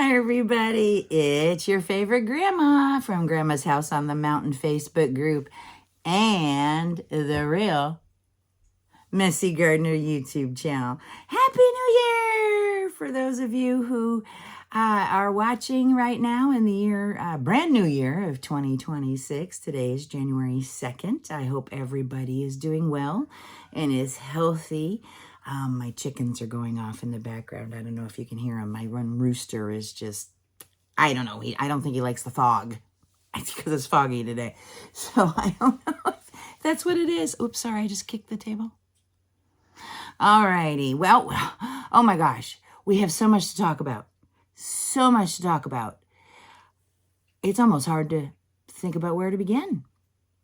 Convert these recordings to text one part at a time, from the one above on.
Hi, everybody. It's your favorite grandma from Grandma's House on the Mountain Facebook group and the real Missy Gardner YouTube channel. Happy New Year! For those of you who are watching right now in the year, brand new year of 2026. Today is January 2nd. I hope everybody is doing well and is healthy. My chickens are going off in the background. I don't know if you can hear him. My one rooster is just, I don't know. I don't think he likes the fog. It's because it's foggy today. So I don't know if that's what it is. Oops, sorry. I just kicked the table. All righty. Well, oh my gosh. We have so much to talk about. So much to talk about. It's almost hard to think about where to begin.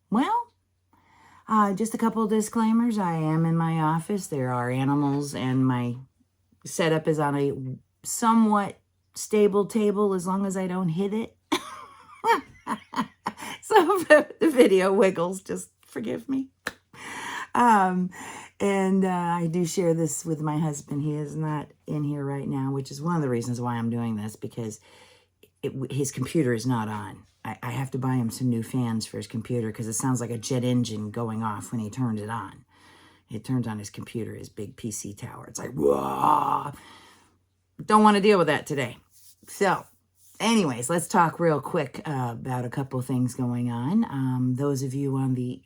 Well, just a couple of disclaimers. I am in my office. There are animals, and my setup is on a somewhat stable table as long as I don't hit it. So if the video wiggles, just forgive me. And I do share this with my husband. He is not in here right now, which is one of the reasons why I'm doing this, because his computer is not on. I have to buy him some new fans for his computer because it sounds like a jet engine going off when he turns it on. It turns on his computer, his big PC tower. It's like, whoa. Don't want to deal with that today. So, anyways, let's talk real quick about a couple things going on. Those of you on the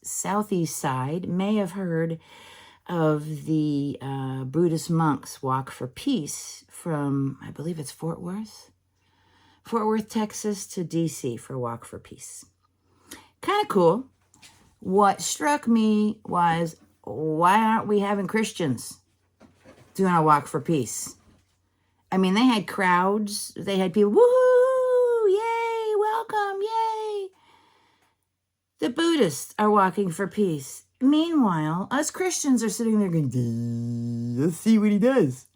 southeast side may have heard of the Buddhist monks walk for peace from, I believe it's Fort Worth, Texas to DC for Walk for Peace. Kind of cool. What struck me was, why aren't we having Christians doing a Walk for Peace? I mean, they had crowds. They had people, woohoo, yay, welcome, yay. The Buddhists are walking for peace. Meanwhile, us Christians are sitting there going, let's see what he does.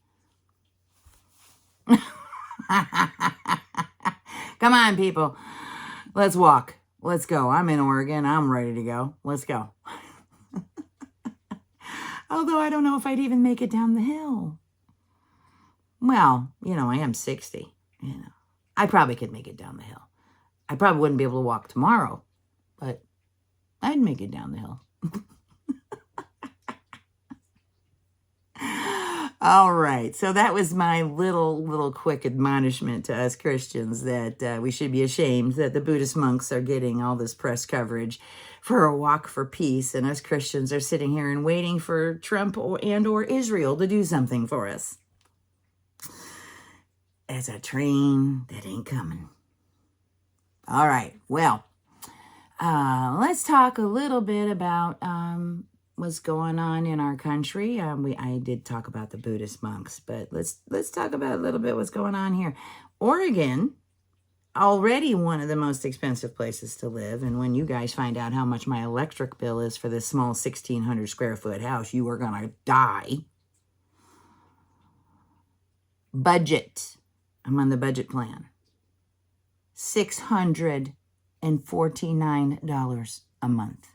Come on, people. Let's walk. Let's go. I'm in Oregon. I'm ready to go. Let's go. Although I don't know if I'd even make it down the hill. Well, I am 60. I probably could make it down the hill. I probably wouldn't be able to walk tomorrow, but I'd make it down the hill. All right, so that was my little quick admonishment to us Christians that we should be ashamed that the Buddhist monks are getting all this press coverage for a walk for peace, and us Christians are sitting here and waiting for Trump or Israel to do something for us. It's a train that ain't coming. All right, well, let's talk a little bit about what's going on in our country. I did talk about the Buddhist monks, but let's talk about a little bit what's going on here. Oregon, already one of the most expensive places to live, and when you guys find out how much my electric bill is for this small 1,600 square foot house, you are gonna die. Budget. I'm on the budget plan. $649 a month.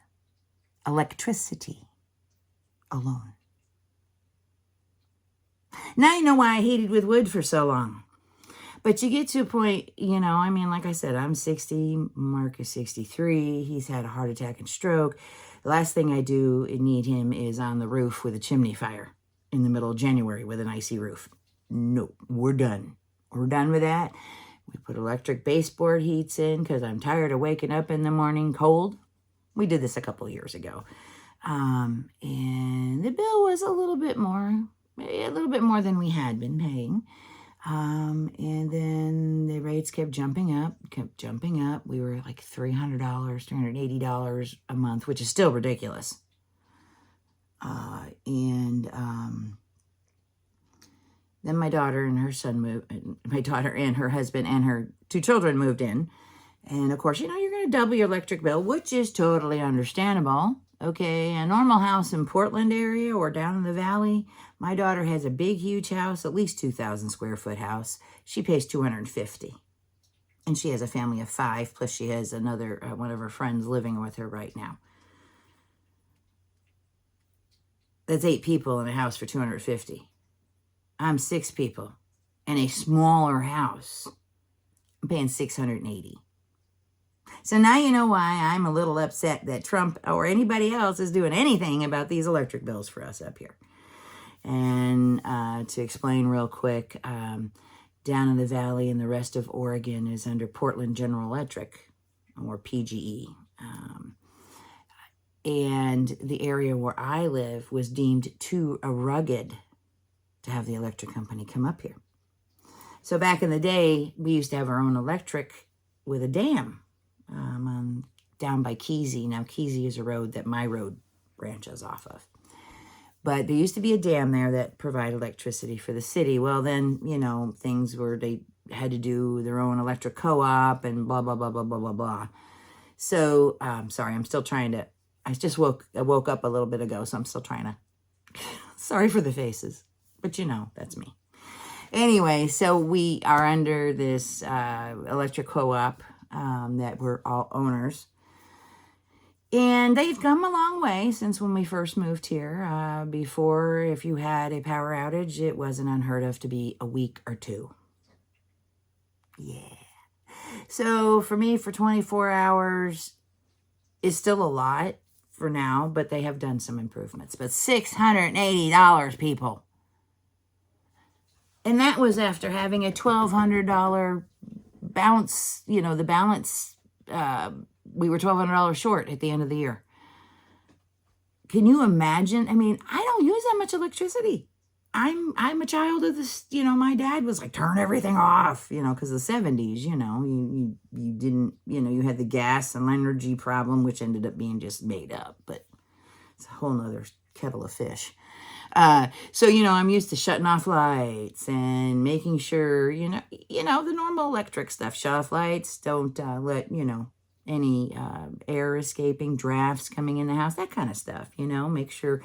Electricity alone. Now you know why I heated with wood for so long. But you get to a point, like I said, I'm 60, Mark is 63. He's had a heart attack and stroke. The last thing I do need him is on the roof with a chimney fire in the middle of January with an icy roof. No, we're done. We're done with that. We put electric baseboard heats in because I'm tired of waking up in the morning cold. We did this a couple of years ago. And the bill was a little bit more than we had been paying. And then the rates kept jumping up. We were like $300, $380 a month, which is still ridiculous. Then my daughter and her son moved, my daughter and her husband and her 2 children moved in. And of course, you're going to double your electric bill, which is totally understandable. Okay, a normal house in Portland area or down in the valley, my daughter has a big, huge house, at least 2,000 square foot house. She pays $250. And she has a family of 5, plus she has another, one of her friends living with her right now. That's 8 people in a house for $250. I'm 6 people. and a smaller house, I'm paying $680. So now you know why I'm a little upset that Trump or anybody else is doing anything about these electric bills for us up here. And to explain real quick, down in the valley and the rest of Oregon is under Portland General Electric, or PGE. And the area where I live was deemed too rugged to have the electric company come up here. So back in the day, we used to have our own electric with a dam down by Kesey. Now, Kesey is a road that my road branches off of. But there used to be a dam there that provided electricity for the city. Well, then, you know, things were, they had to do their own electric co-op and blah, blah, blah, blah, blah, blah, blah. So, sorry, I'm still trying to, I woke up a little bit ago, so I'm still trying to, sorry for the faces, but you know, that's me. Anyway, so we are under this electric co-op that we're all owners. And they've come a long way since when we first moved here. Before, if you had a power outage, it wasn't unheard of to be a week or two. Yeah. So for me, for 24 hours is still a lot for now, but they have done some improvements. But $680, people. And that was after having a $1,200 bounce, you know, the balance, we were $1,200 short at the end of the year. Can you imagine? I mean, I don't use that much electricity. I'm a child of this, you know, my dad was like, turn everything off, you know, because the 70s, you know, you didn't, you know, you had the gas and energy problem, which ended up being just made up, but it's a whole nother kettle of fish. So, you know, I'm used to shutting off lights and making sure, you know, the normal electric stuff, shut off lights, don't let, you know, any air escaping, drafts coming in the house, that kind of stuff, you know, make sure,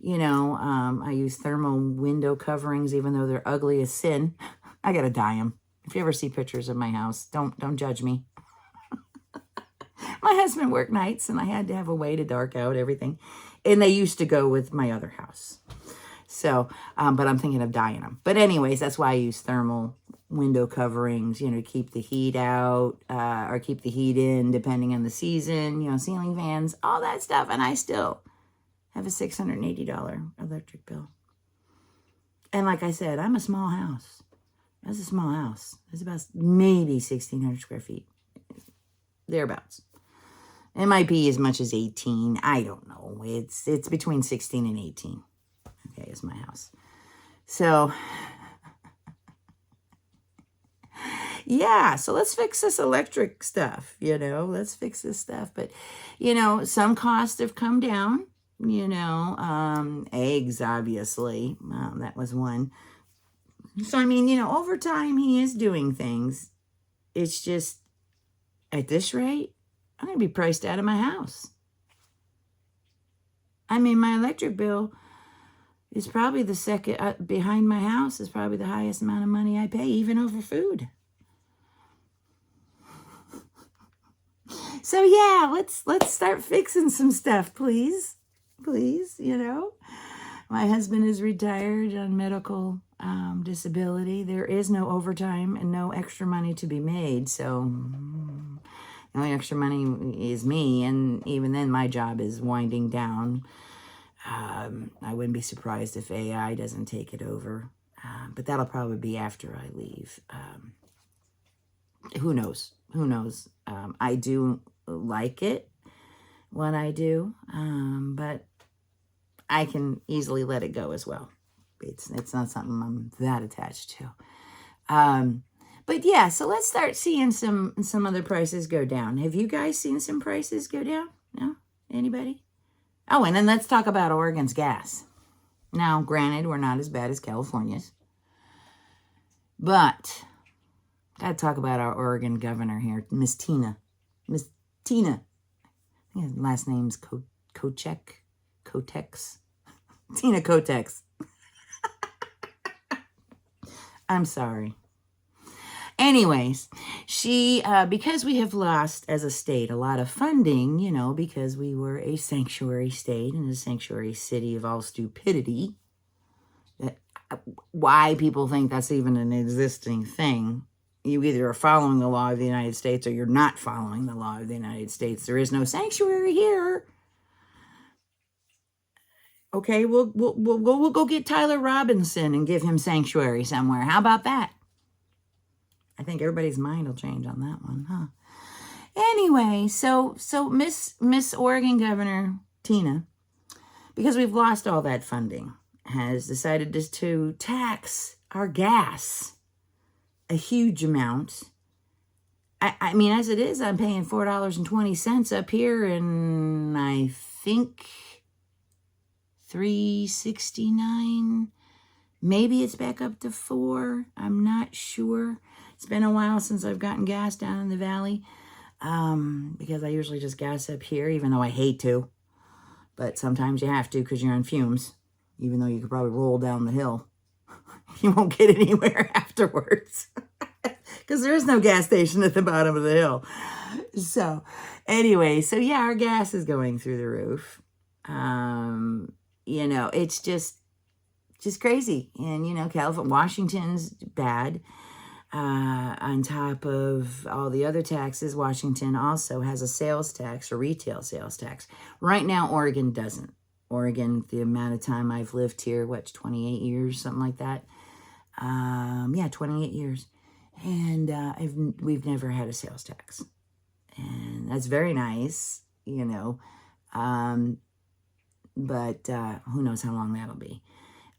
you know, I use thermal window coverings, even though they're ugly as sin. I got to dye them. If you ever see pictures of my house, don't judge me. My husband worked nights and I had to have a way to dark out everything. And they used to go with my other house. So, but I'm thinking of dyeing them. But anyways, that's why I use thermal window coverings, you know, to keep the heat out or keep the heat in depending on the season, you know, ceiling fans, all that stuff. And I still have a $680 electric bill. And like I said, I'm a small house. That's a small house. It's about maybe 1,600 square feet. Thereabouts. It might be as much as 18. I don't know. It's between 16 and 18. Okay, is my house. So, yeah, so let's fix this electric stuff, you know. Let's fix this stuff. But, you know, some costs have come down, you know. Eggs, obviously. That was one. So, I mean, you know, over time, he is doing things. It's just, at this rate, I'm going to be priced out of my house. I mean, my electric bill is probably the second, behind my house is probably the highest amount of money I pay, even over food. So yeah, let's start fixing some stuff, please. Please, you know. My husband is retired on medical disability. There is no overtime and no extra money to be made, so the only extra money is me, and even then my job is winding down. I wouldn't be surprised if AI doesn't take it over, but that'll probably be after I leave. Who knows? Who knows? I do like it when I do, but I can easily let it go as well. It's not something I'm that attached to. But yeah, so let's start seeing some other prices go down. Have you guys seen some prices go down? No? Anybody? Oh, and then let's talk about Oregon's gas. Now, granted, we're not as bad as California's. But, gotta talk about our Oregon governor here, Miss Tina. Miss Tina. I think his last name's Kotex. Tina Kotex. I'm sorry. Anyways, she, because we have lost as a state a lot of funding, you know, because we were a sanctuary state and a sanctuary city of all stupidity, that why people think that's even an existing thing. You either are following the law of the United States or you're not following the law of the United States. There is no sanctuary here. Okay, we'll go get Tyler Robinson and give him sanctuary somewhere. How about that? I think everybody's mind will change on that one, huh? Anyway, so Miss Oregon Governor Tina, because we've lost all that funding, has decided just to tax our gas a huge amount. I mean, as it is, I'm paying $4.20 up here, and I think $3.69. Maybe it's back up to $4. I'm not sure. It's been a while since I've gotten gas down in the valley, because I usually just gas up here, even though I hate to. But sometimes you have to because you're on fumes, even though you could probably roll down the hill. You won't get anywhere afterwards because there is no gas station at the bottom of the hill. So anyway, so yeah, our gas is going through the roof. You know, it's just crazy. And, you know, California, Washington's bad. On top of all the other taxes, Washington also has a sales tax, a retail sales tax. Right now, Oregon doesn't. Oregon, the amount of time I've lived here, 28 years, something like that. Yeah, 28 years. And we've never had a sales tax. And that's very nice, you know. But who knows how long that'll be.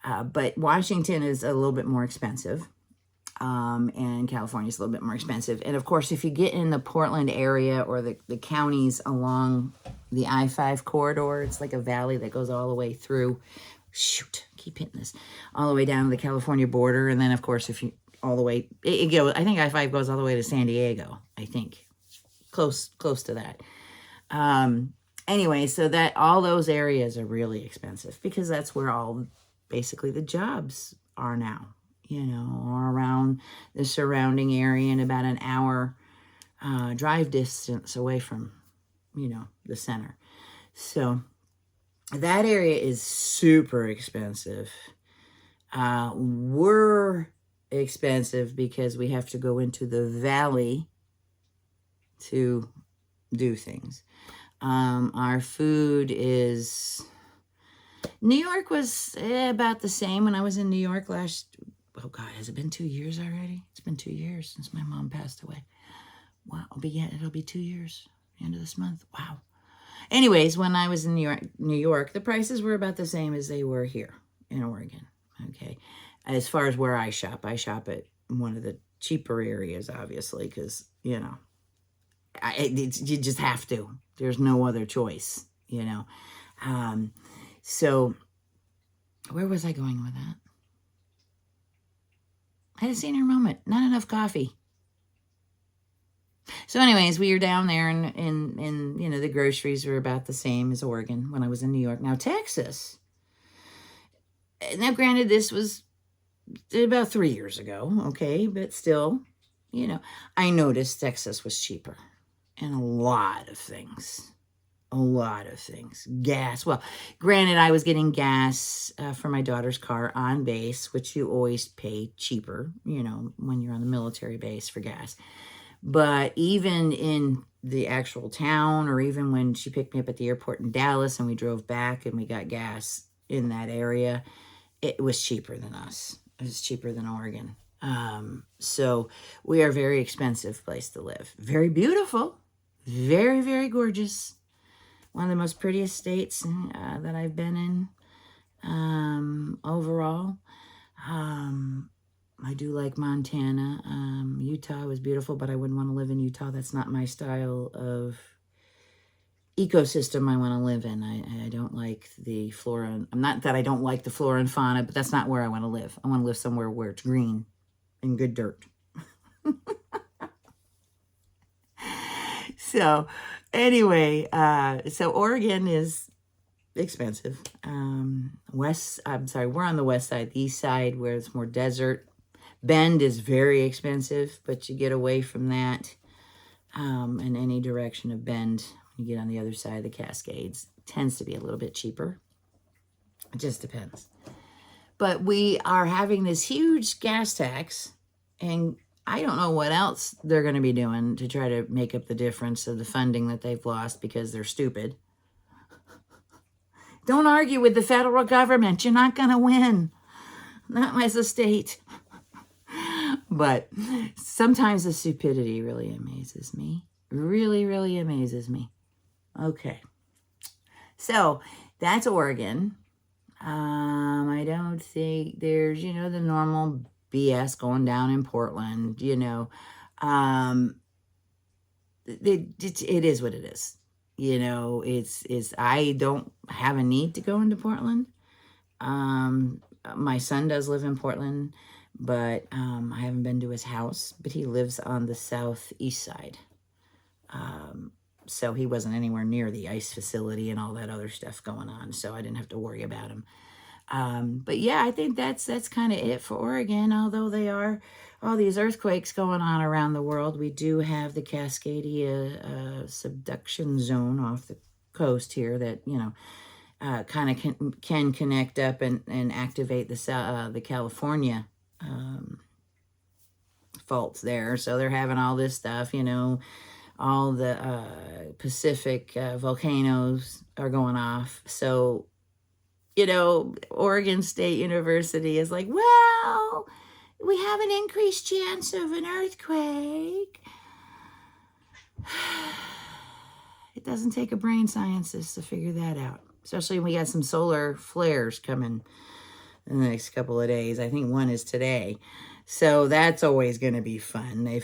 But Washington is a little bit more expensive. And California is a little bit more expensive. And of course, if you get in the Portland area or the counties along the I-5 corridor, it's like a valley that goes all the way through, keep hitting this, all the way down to the California border. And then, of course, if you all the way, it goes, I think I-5 goes all the way to San Diego, I think. Close to that. Anyway, so that all those areas are really expensive because that's where all basically the jobs are now, you know, or around the surrounding area and about an hour drive distance away from, you know, the center. So that area is super expensive. We're expensive because we have to go into the valley to do things. Our food is, New York was about the same when I was in New York oh God, has it been 2 years already? It's been 2 years since my mom passed away. Wow, it'll be 2 years, end of this month. Wow. Anyways, when I was in New York, the prices were about the same as they were here in Oregon. Okay. As far as where I shop at one of the cheaper areas, obviously, because, you know, you just have to. There's no other choice, you know. So where was I going with that? I had a senior moment. Not enough coffee. So anyways, we were down there and you know, the groceries were about the same as Oregon when I was in New York. Now, Texas. Now, granted, this was about 3 years ago, okay? But still, you know, I noticed Texas was cheaper. And a lot of things. Gas. Well, granted, I was getting gas for my daughter's car on base, which you always pay cheaper, you know, when you're on the military base for gas. But even in the actual town, or even when she picked me up at the airport in Dallas and we drove back and we got gas in that area, it was cheaper than us. It was cheaper than Oregon. So we are a very expensive place to live. Very beautiful. Very, very gorgeous. One of the most prettiest states that I've been in overall. I do like Montana. Utah was beautiful, but I wouldn't want to live in Utah. That's not my style of ecosystem I want to live in. I don't like the flora. Not that I don't like the flora and fauna, but that's not where I want to live. I want to live somewhere where it's green and good dirt. So anyway, so Oregon is expensive. We're on the west side. The east side, where it's more desert. Bend is very expensive, but you get away from that in any direction of Bend. When you get on the other side of the Cascades, it tends to be a little bit cheaper. It just depends. But we are having this huge gas tax, and I don't know what else they're going to be doing to try to make up the difference of the funding that they've lost because they're stupid. Don't argue with the federal government. You're not going to win. Not as a state. But sometimes the stupidity really amazes me. Really, really amazes me. Okay. So that's Oregon. I don't think there's, the normal BS going down in Portland, it is what it is. I don't have a need to go into Portland. My son does live in Portland, but I haven't been to his house, but he lives on the southeast side. So he wasn't anywhere near the ice facility and all that other stuff going on, so I didn't have to worry about him. But yeah, I think that's kind of it for Oregon, although they are all these earthquakes going on around the world. We do have the Cascadia subduction zone off the coast here that, kind of can connect up and activate the California faults there. So they're having all this stuff, all the Pacific volcanoes are going off. So, Oregon State University is like, well, we have an increased chance of an earthquake. It doesn't take a brain scientist to figure that out, especially when we got some solar flares coming in the next couple of days. I think one is today. So that's always going to be fun. They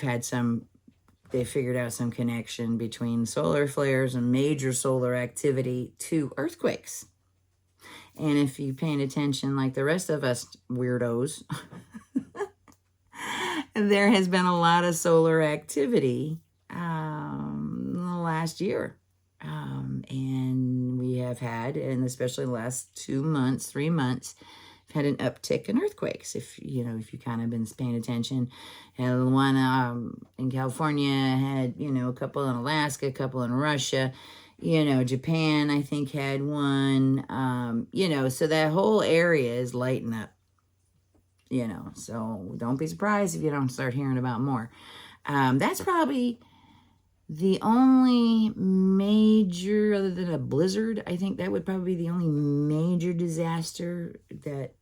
figured out some connection between solar flares and major solar activity to earthquakes. And if you're paying attention like the rest of us weirdos, there has been a lot of solar activity in the last year. And we have had, and especially the last 2 months, 3 months, had an uptick in earthquakes. If you kind of been paying attention, and one in California had, a couple in Alaska, a couple in Russia, Japan, I think, had one, so that whole area is lighting up, so don't be surprised if you don't start hearing about more. That's probably the only major, other than a blizzard, I think that would probably be the only major disaster that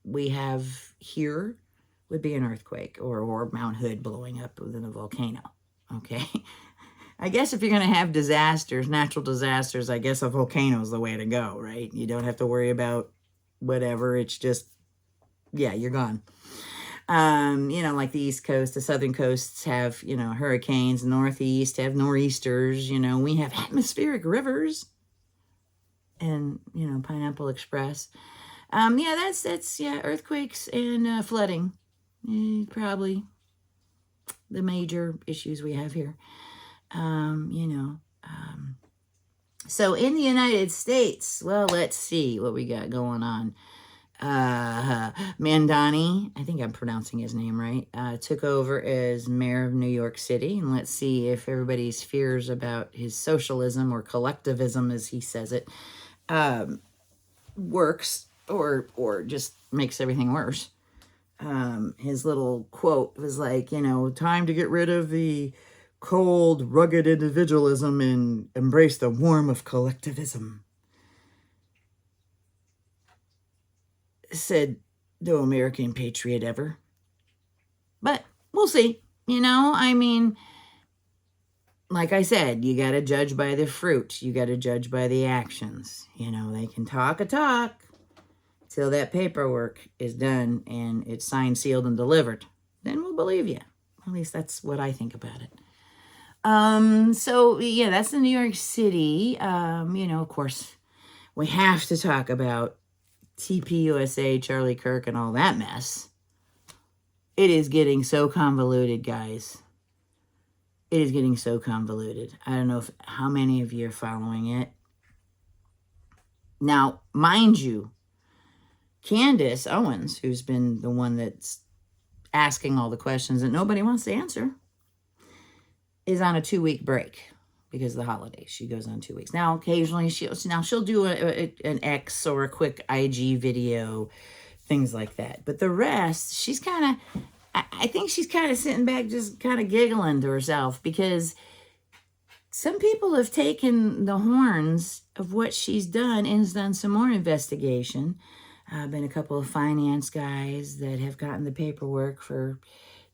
we have here would be an earthquake or Mount Hood blowing up within a volcano. Okay. I guess if you're going to have disasters, natural disasters, I guess a volcano is the way to go, right? You don't have to worry about whatever. It's just, yeah, you're gone. Like the East Coast, the Southern coasts have, hurricanes, Northeast have nor'easters, we have atmospheric rivers and, Pineapple Express. That's earthquakes and flooding. Probably the major issues we have here. So in the United States, well, let's see what we got going on. Mandani, I think I'm pronouncing his name right, took over as mayor of New York City. And let's see if everybody's fears about his socialism or collectivism, as he says it, works or just makes everything worse. His little quote was like, time to get rid of the cold, rugged individualism and embrace the warmth of collectivism. Said no American patriot ever. But we'll see. Like I said, you got to judge by the fruit. You got to judge by the actions. They can talk a talk till that paperwork is done and it's signed, sealed, and delivered. Then we'll believe you. At least that's what I think about it. So yeah, that's in New York City. Of course, we have to talk about TPUSA, Charlie Kirk, and all that mess. It is getting so convoluted, guys. It is getting so convoluted. I don't know how many of you are following it. Now, mind you, Candace Owens, who's been the one that's asking all the questions that nobody wants to answer, is on a 2-week break because of the holidays. She goes on 2 weeks. Now, occasionally, she'll do an X or a quick IG video things like that. But the rest, she's kind of, I think she's kind of sitting back just kind of giggling to herself, because some people have taken the horns of what she's done and has done some more investigation. Been a couple of finance guys that have gotten the paperwork for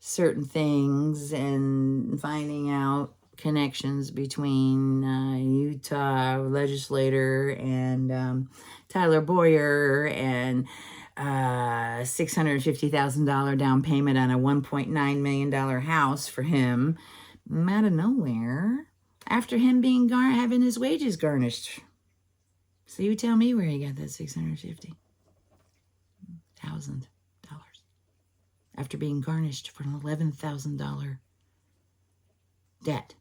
certain things and finding out connections between Utah legislator and Tyler Boyer, and $650,000 down payment on a $1.9 million house for him out of nowhere, after him being having his wages garnished. So you tell me where he got that $650,000 after being garnished for an $11,000 debt.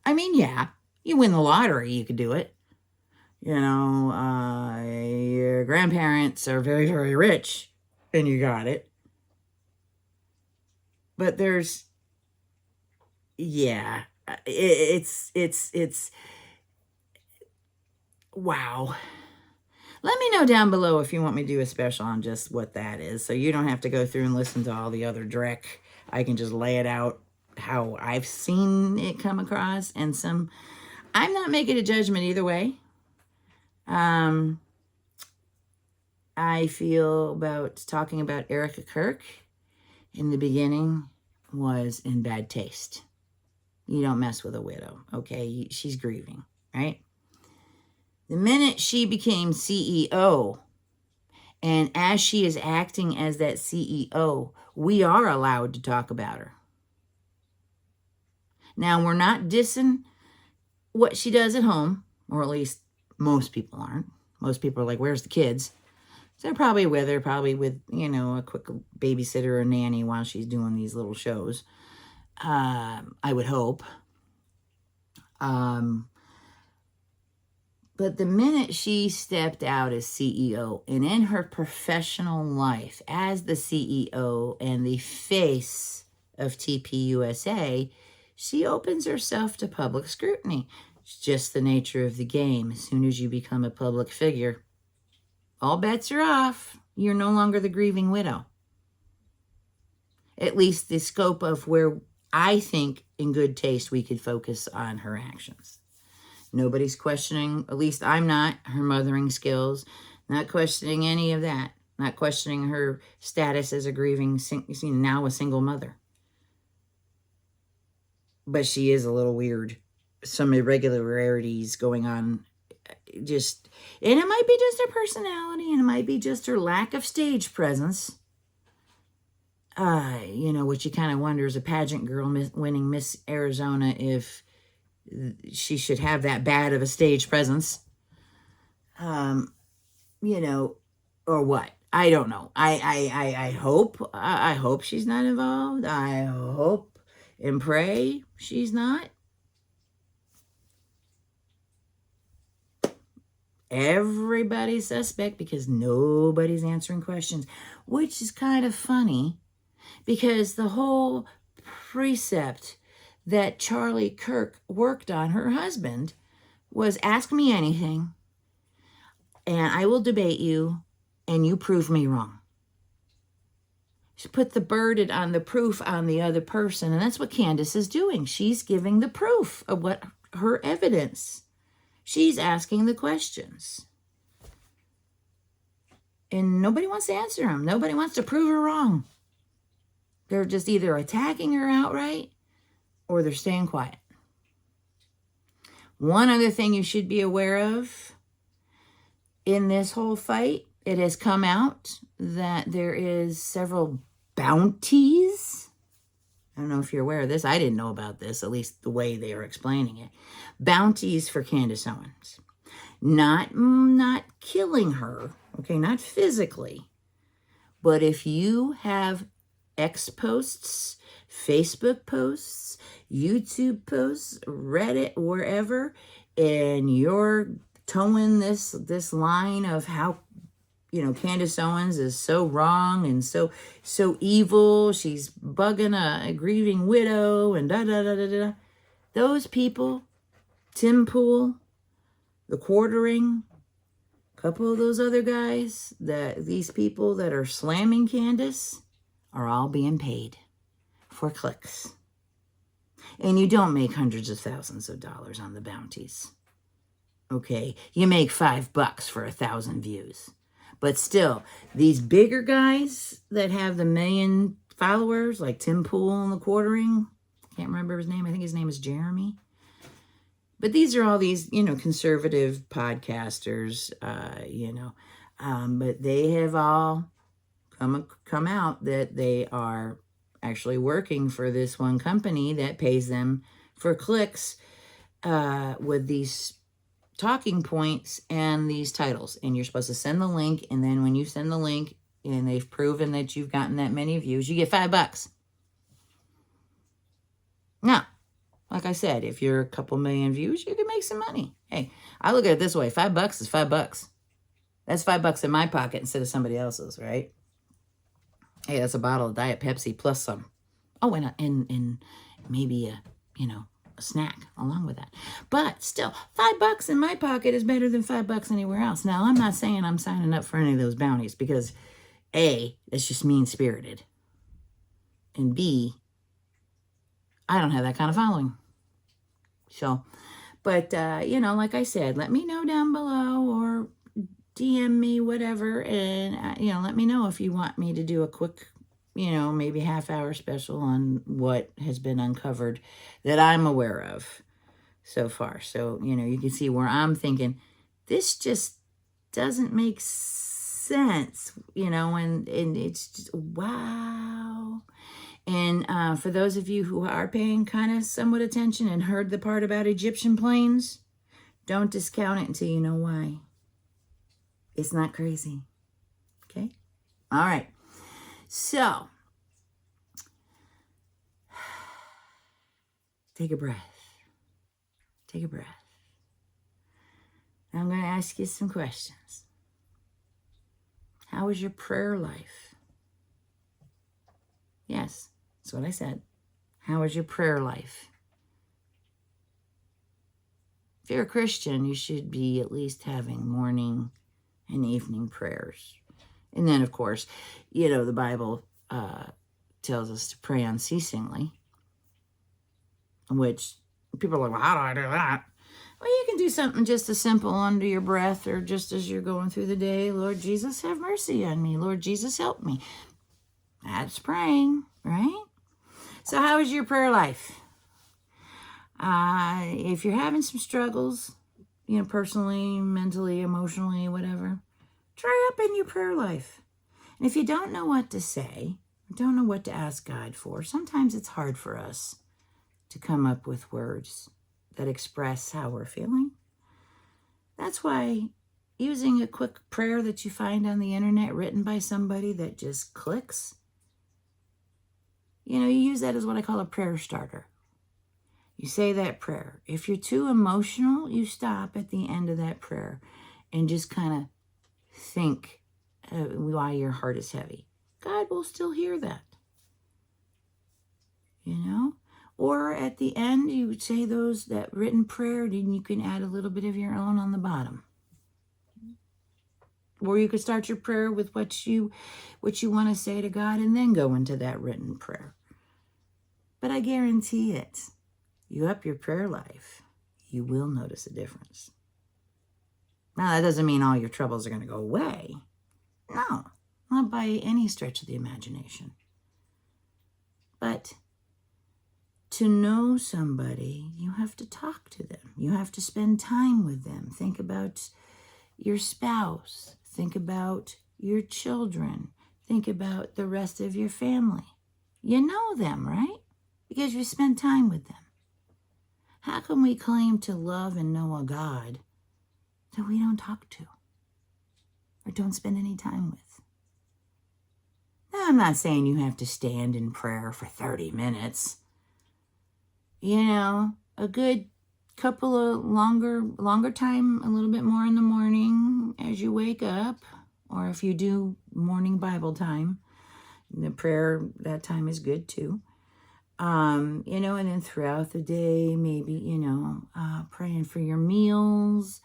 I mean, yeah, you win the lottery, you could do it. You know, your grandparents are very, very rich, and you got it. But there's, yeah, it's, wow. Let me know down below if you want me to do a special on just what that is, so you don't have to go through and listen to all the other dreck. I can just lay it out how I've seen it come across, and I'm not making a judgment either way. I feel about talking about Erica Kirk in the beginning was in bad taste. You don't mess with a widow, okay? She's grieving, right? The minute she became CEO, and as she is acting as that CEO, we are allowed to talk about her. Now, we're not dissing what she does at home, or at least most people aren't. Most people are like, where's the kids? So they're probably with her, probably with, you know, a quick babysitter or nanny while she's doing these little shows. I would hope. But the minute she stepped out as CEO, and in her professional life as the CEO and the face of TPUSA, she opens herself to public scrutiny. It's just the nature of the game. As soon as you become a public figure, all bets are off. You're no longer the grieving widow. At least the scope of where I think in good taste we could focus on her actions. Nobody's questioning, at least I'm not, her mothering skills. Not questioning any of that. Not questioning her status as a grieving, now a single mother. But she is a little weird. Some irregularities going on. And it might be just her personality, and it might be just her lack of stage presence. You know, what you kind of wonder as a pageant girl winning Miss Arizona, if she should have that bad of a stage presence. You know, or what? I don't know. I hope she's not involved. I hope and pray she's not. Everybody's suspect because nobody's answering questions, which is kind of funny, because the whole precept that Charlie Kirk worked on, her husband, was ask me anything and I will debate you and you prove me wrong. She put the burden on the proof on the other person, and that's what Candace is doing. She's giving the proof of what her evidence. She's asking the questions. And nobody wants to answer them. Nobody wants to prove her wrong. They're just either attacking her outright or they're staying quiet. One other thing you should be aware of in this whole fight, it has come out that there is several bounties. I don't know if you're aware of this. I didn't know about this, at least the way they are explaining it. Bounties for Candace Owens. Not killing her, okay, not physically. But if you have X posts, Facebook posts, YouTube posts, Reddit, wherever, and you're towing this line of how, you know, Candace Owens is so wrong and so evil, she's bugging a grieving widow and da-da-da-da-da. Those people, Tim Pool, the quartering, couple of those other guys, these people that are slamming Candace, are all being paid for clicks. And you don't make hundreds of thousands of dollars on the bounties. Okay, you make $5 for 1,000 views. But still, these bigger guys that have the million followers, like Tim Pool and the Quartering, can't remember his name. I think his name is Jeremy. But these are all these, conservative podcasters, but they have all come out that they are actually working for this one company that pays them for clicks with these talking points and these titles. And you're supposed to send the link, and then when you send the link and they've proven that you've gotten that many views, you get $5. Now, like I said, if you're a couple million views, you can make some money. Hey, I look at it this way. $5 is $5. That's $5 in my pocket instead of somebody else's, right? Hey, that's a bottle of Diet Pepsi plus some. Oh, and maybe a snack along with that. But still, $5 in my pocket is better than $5 anywhere else. Now, I'm not saying I'm signing up for any of those bounties because A, that's just mean-spirited. And B, I don't have that kind of following. So, but, like I said, let me know down below or DM me, whatever. And, let me know if you want me to do a quick, maybe half-hour special on what has been uncovered that I'm aware of so far. So, you can see where I'm thinking, this just doesn't make sense, and it's just, wow. And for those of you who are paying kind of somewhat attention and heard the part about Egyptian planes, don't discount it until you know why. It's not crazy. Okay? All right. So, take a breath. Take a breath. Now I'm going to ask you some questions. How is your prayer life? Yes, that's what I said. How is your prayer life? If you're a Christian, you should be at least having morning and evening prayers. And then, of course, the Bible tells us to pray unceasingly, which people are like, well, how do I do that? Well, you can do something just as simple under your breath or just as you're going through the day. Lord Jesus, have mercy on me. Lord Jesus, help me. That's praying, right? So how is your prayer life? If you're having some struggles, personally, mentally, emotionally, whatever, try up in your prayer life. And if you don't know what to say, don't know what to ask God for, sometimes it's hard for us to come up with words that express how we're feeling. That's why using a quick prayer that you find on the internet written by somebody that just clicks, you use that as what I call a prayer starter. You say that prayer. If you're too emotional, you stop at the end of that prayer and just kind of think why your heart is heavy. God will still hear that. Or at the end, you would say that written prayer, and you can add a little bit of your own on the bottom. Or you could start your prayer with what you want to say to God and then go into that written prayer. But I guarantee it, you up your prayer life, you will notice a difference. Now, that doesn't mean all your troubles are going to go away. No, not by any stretch of the imagination. But to know somebody, you have to talk to them. You have to spend time with them. Think about your spouse. Think about your children. Think about the rest of your family. You know them, right? Because you spend time with them. How can we claim to love and know a God that we don't talk to or don't spend any time with? Now, I'm not saying you have to stand in prayer for 30 minutes. A good couple of longer time, a little bit more in the morning as you wake up, or if you do morning Bible time, the prayer, that time is good too. And then throughout the day, maybe, praying for your meals,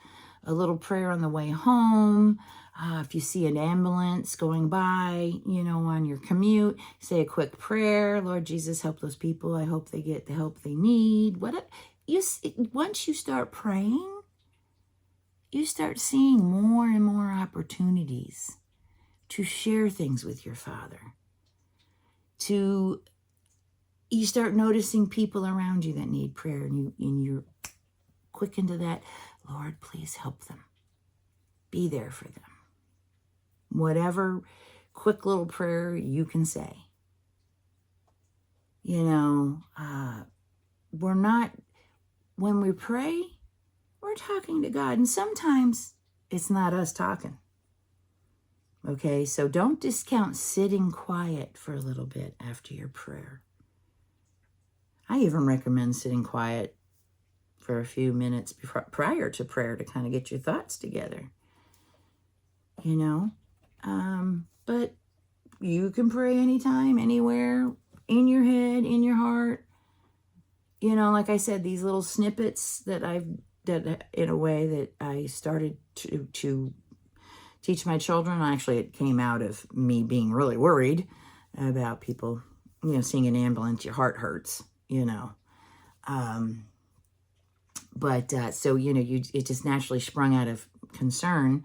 a little prayer on the way home. If you see an ambulance going by, on your commute, say a quick prayer. Lord Jesus, help those people. I hope they get the help they need. Once you start praying, you start seeing more and more opportunities to share things with your Father. You start noticing people around you that need prayer, and you're quick into that. Lord, please help them. Be there for them. Whatever quick little prayer you can say. When we pray, we're talking to God. And sometimes it's not us talking. Okay, so don't discount sitting quiet for a little bit after your prayer. I even recommend sitting quiet for a few minutes prior to prayer to kind of get your thoughts together. But you can pray anytime, anywhere, in your head, in your heart. Like I said, these little snippets that in a way that I started to teach my children. Actually, it came out of me being really worried about people, seeing an ambulance, your heart hurts, So, it just naturally sprung out of concern,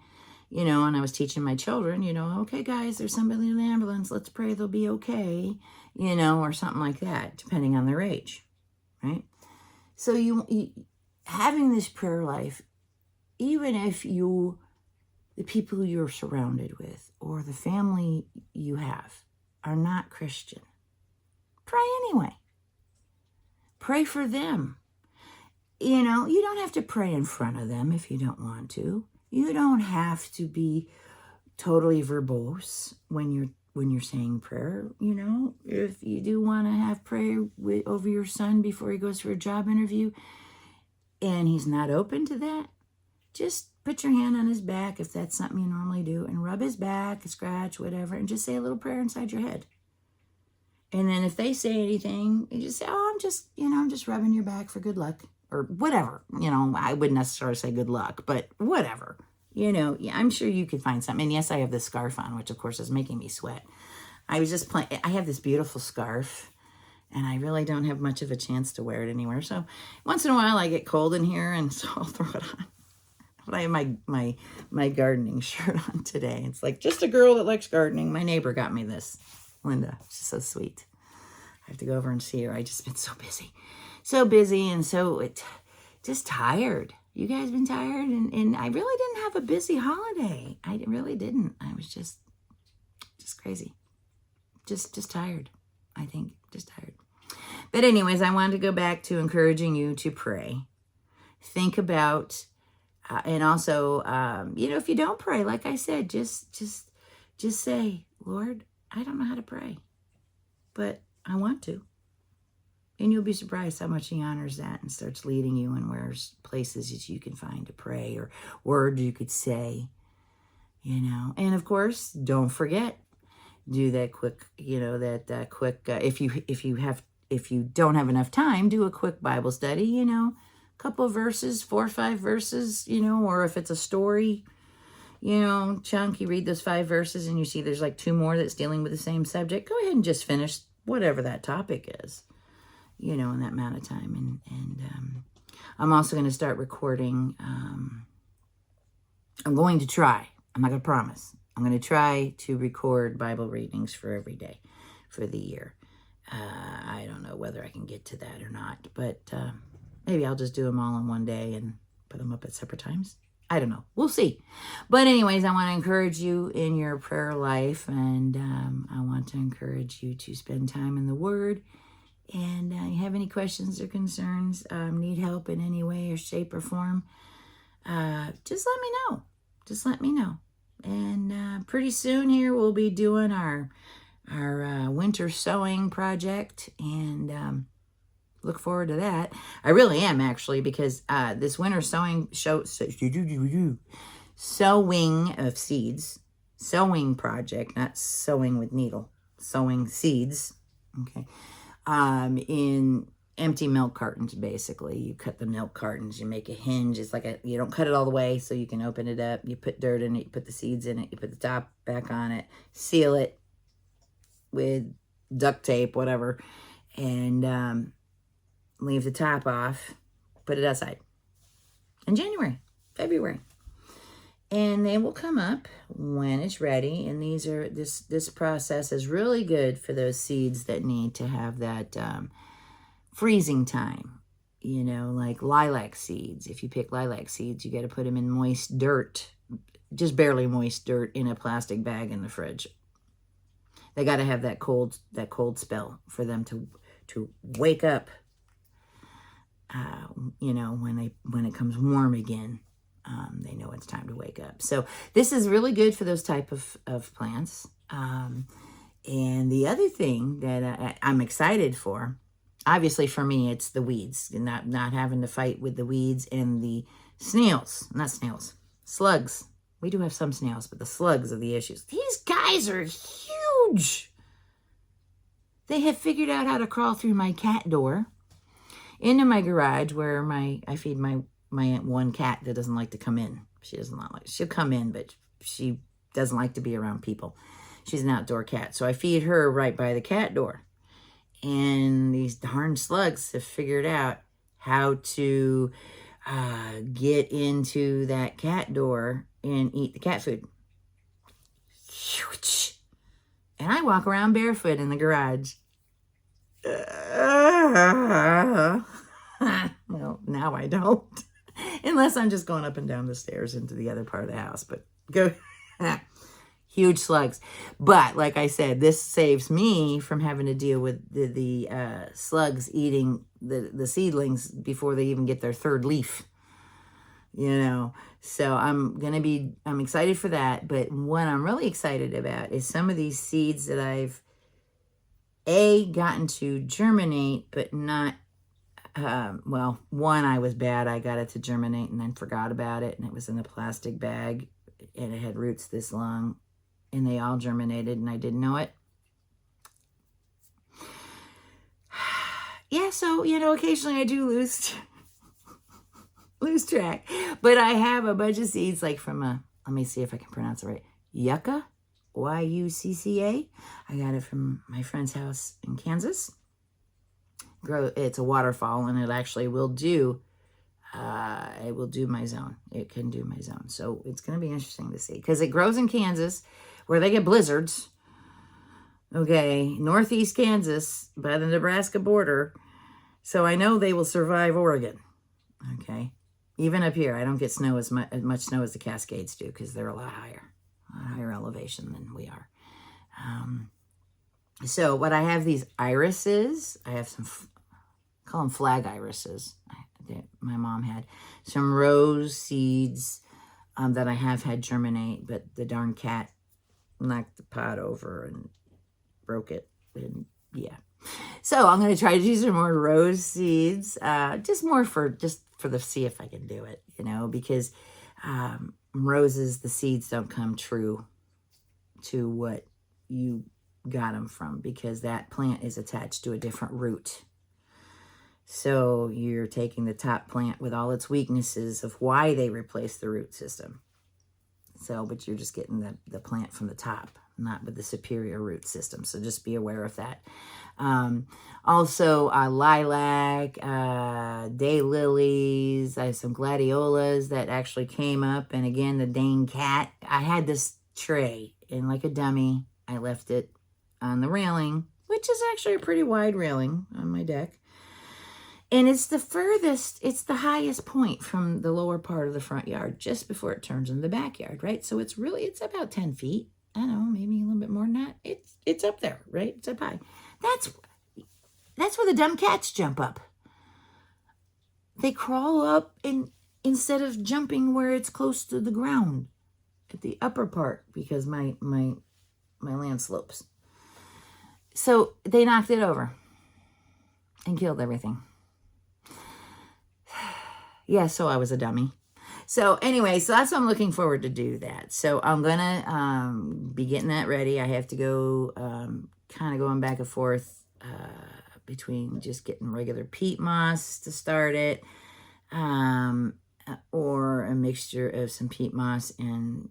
and I was teaching my children, okay, guys, there's somebody in the ambulance. Let's pray they'll be okay, or something like that, depending on their age, right? So you having this prayer life, even if the people you're surrounded with or the family you have are not Christian, pray anyway. Pray for them. You don't have to pray in front of them if you don't want to. You don't have to be totally verbose when you're saying prayer. If you do want to have prayer over your son before he goes for a job interview and he's not open to that, just put your hand on his back if that's something you normally do, and rub his back, scratch, whatever, and just say a little prayer inside your head. And then if they say anything, you just say, I'm just rubbing your back for good luck, or whatever. I wouldn't necessarily say good luck, but whatever. I'm sure you could find something. And yes, I have this scarf on, which of course is making me sweat. I was just playing. I have this beautiful scarf, and I really don't have much of a chance to wear it anywhere. So once in a while I get cold in here, and so I'll throw it on. But I have my gardening shirt on today. It's like just a girl that likes gardening. My neighbor got me this, Linda. She's so sweet. I have to go over and see her. I just been so busy, and so just tired. You guys been tired? And I really didn't have a busy holiday. I really didn't. I was just crazy. Just tired. I think just tired. But anyways, I wanted to go back to encouraging you to pray. Think about, and also, if you don't pray, like I said, just say, Lord, I don't know how to pray, but I want to. And you'll be surprised how much he honors that and starts leading you in places that you can find to pray, or words you could say, And of course, don't forget, do that quick, if you don't have enough time, do a quick Bible study, couple of verses, 4 or 5 verses, or if it's a story, chunk, you read those 5 verses and you see there's like 2 more that's dealing with the same subject. Go ahead and just finish whatever that topic is, in that amount of time. And I'm also going to start recording. I'm going to try. I'm not going to promise. I'm going to try to record Bible readings for every day for the year. I don't know whether I can get to that or not, but maybe I'll just do them all in one day and put them up at separate times. I don't know. We'll see. But anyways, I want to encourage you in your prayer life, and I want to encourage you to spend time in the Word. And you have any questions or concerns, need help in any way or shape or form, just let me know. Just let me know. And pretty soon here we'll be doing our winter sowing project, and look forward to that. I really am, actually, because this winter sowing of seeds, sowing project, not sewing with needle, sowing seeds, okay, in empty milk cartons, basically. You cut the milk cartons, you make a hinge. It's like you don't cut it all the way so you can open it up. You put dirt in it, you put the seeds in it, you put the top back on it, seal it with duct tape, whatever, and leave the top off, put it outside in January, February. And they will come up when it's ready. And this process is really good for those seeds that need to have that freezing time. You know, like lilac seeds. If you pick lilac seeds, you got to put them in moist dirt, just barely moist dirt, in a plastic bag in the fridge. They got to have that cold spell for them to wake up. You know, when it comes warm again. They know it's time to wake up. So this is really good for those type of plants. And the other thing that I'm excited for, obviously for me, it's the weeds. Not having to fight with the weeds and the snails. Not snails. Slugs. We do have some snails, but the slugs are the issues. These guys are huge. They have figured out how to crawl through my cat door into my garage where I feed my one cat that doesn't like to come in. She'll come in, but she doesn't like to be around people. She's an outdoor cat. So I feed her right by the cat door. And these darn slugs have figured out how to get into that cat door and eat the cat food. And I walk around barefoot in the garage. Well, now I don't. Unless I'm just going up and down the stairs into the other part of the house. But go, huge slugs. But like I said, this saves me from having to deal with the slugs eating the seedlings before they even get their third leaf. You know, so I'm excited for that. But what I'm really excited about is some of these seeds that I've gotten to germinate, but not. Well, one, I was bad. I got it to germinate and then forgot about it. And it was in a plastic bag and it had roots this long and they all germinated and I didn't know it. Yeah, so, you know, occasionally I do lose track. But I have a bunch of seeds like from let me see if I can pronounce it right. Yucca, Y-U-C-C-A. I got it from my friend's house in Kansas. It's a waterfall and it actually will do my zone. It can do my zone. So it's going to be interesting to see because it grows in Kansas where they get blizzards. Okay. Northeast Kansas by the Nebraska border. So I know they will survive Oregon. Okay. Even up here, I don't get snow as much snow as the Cascades do because they're a lot higher elevation than we are. So what I have these irises. I have some, call them flag irises that my mom had. Some rose seeds that I have had germinate, but the darn cat knocked the pot over and broke it. And yeah. So I'm going to try to do some more rose seeds, just for the see if I can do it, you know, because roses, the seeds don't come true to what you got them from because that plant is attached to a different root. So you're taking the top plant with all its weaknesses of why they replaced the root system. So, but you're just getting the plant from the top, not with the superior root system. So just be aware of that. Also, lilac, daylilies. I have some gladiolas that actually came up. And again, the dang cat. I had this tray and like a dummy, I left it on the railing, which is actually a pretty wide railing on my deck. And it's the highest point from the lower part of the front yard, just before it turns into the backyard, right? So it's about 10 feet. I don't know, maybe a little bit more than that. It's up there, right? It's up high. That's where the dumb cats jump up. They crawl up instead of jumping where it's close to the ground at the upper part because my land slopes. So they knocked it over and killed everything. Yeah, so I was a dummy. So anyway, so that's what I'm looking forward to do that. So I'm going to be getting that ready. I have to go kind of going back and forth between just getting regular peat moss to start it, or a mixture of some peat moss and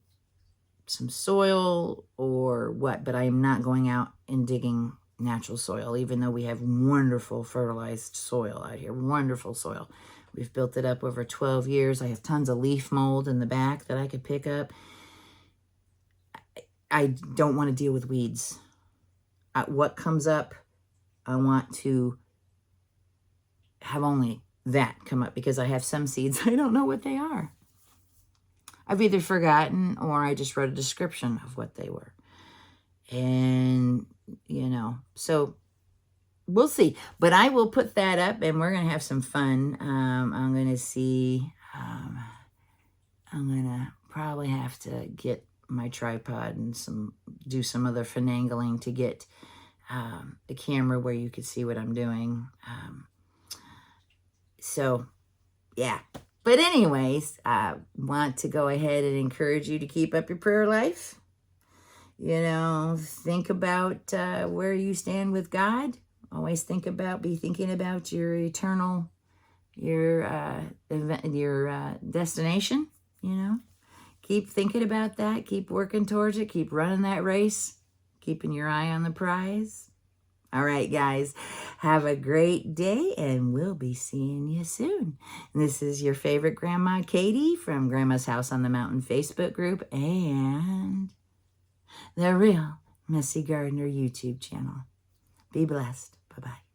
some soil or what. But I am not going out and digging natural soil, even though we have wonderful fertilized soil out here. Wonderful soil. We've built it up over 12 years. I have tons of leaf mold in the back that I could pick up. I don't want to deal with weeds. What comes up, I want to have only that come up, because I have some seeds, I don't know what they are. I've either forgotten or I just wrote a description of what they were. And, you know, so we'll see. But I will put that up and we're going to have some fun. I'm going to see, I'm going to probably have to get my tripod and do some other finagling to get the camera where you could see what I'm doing. So, yeah. But anyways, I want to go ahead and encourage you to keep up your prayer life. You know, think about where you stand with God. Always be thinking about your eternal, your destination, you know. Keep thinking about that. Keep working towards it. Keep running that race. Keeping your eye on the prize. All right, guys. Have a great day, and we'll be seeing you soon. And this is your favorite Grandma Katie from Grandma's House on the Mountain Facebook group and the Real Messy Gardener YouTube channel. Be blessed. Bye-bye.